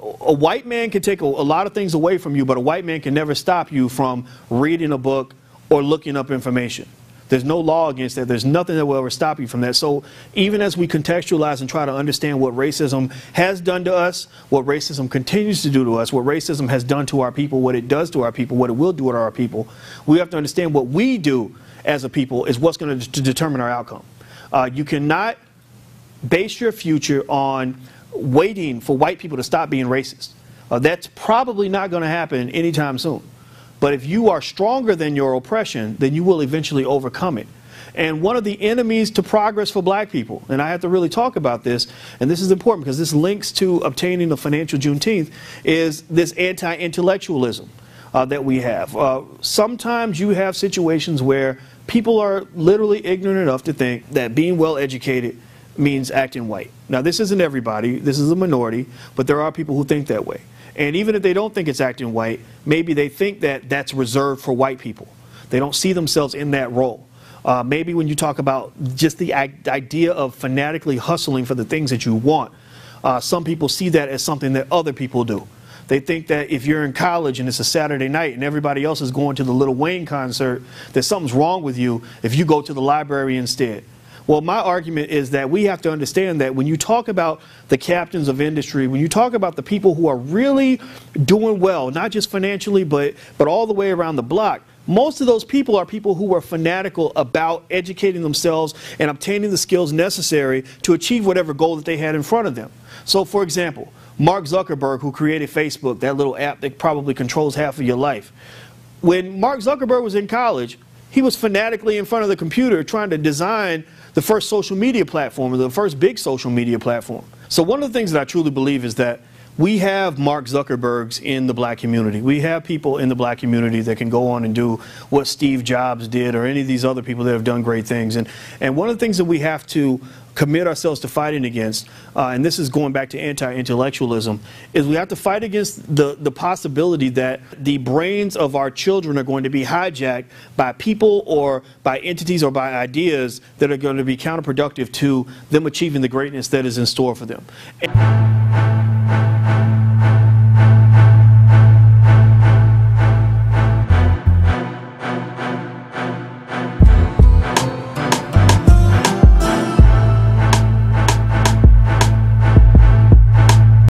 a white man can take a lot of things away from you, but a white man can never stop you from reading a book or looking up information. There's no law against that. There's nothing that will ever stop you from that. So even as we contextualize and try to understand what racism has done to us, what racism continues to do to us, what racism has done to our people, what it does to our people, what it will do to our people, we have to understand what we do as a people is what's going to determine our outcome. You cannot base your future on waiting for white people to stop being racist. That's probably not going to happen anytime soon. But if you are stronger than your oppression, then you will eventually overcome it. And one of the enemies to progress for black people, and I have to really talk about this, and this is important because this links to obtaining the financial Juneteenth, is this anti-intellectualism that we have. Sometimes you have situations where people are literally ignorant enough to think that being well educated means acting white. Now, this isn't everybody, this is a minority, but there are people who think that way. And even if they don't think it's acting white, maybe they think that that's reserved for white people. They don't see themselves in that role. Maybe when you talk about just the idea of fanatically hustling for the things that you want, some people see that as something that other people do. They think that if you're in college and it's a Saturday night and everybody else is going to the Lil Wayne concert, that something's wrong with you if you go to the library instead. Well, my argument is that we have to understand that when you talk about the captains of industry, when you talk about the people who are really doing well, not just financially, but all the way around the block, most of those people are people who are fanatical about educating themselves and obtaining the skills necessary to achieve whatever goal that they had in front of them. So, for example, Mark Zuckerberg, who created Facebook, that little app that probably controls half of your life. When Mark Zuckerberg was in college, he was fanatically in front of the computer trying to design the first social media platform, or the first big social media platform. So one of the things that I truly believe is that we have Mark Zuckerbergs in the black community. We have people in the black community that can go on and do what Steve Jobs did or any of these other people that have done great things. And one of the things that we have to commit ourselves to fighting against, and this is going back to anti-intellectualism, is we have to fight against the possibility that the brains of our children are going to be hijacked by people or by entities or by ideas that are going to be counterproductive to them achieving the greatness that is in store for them.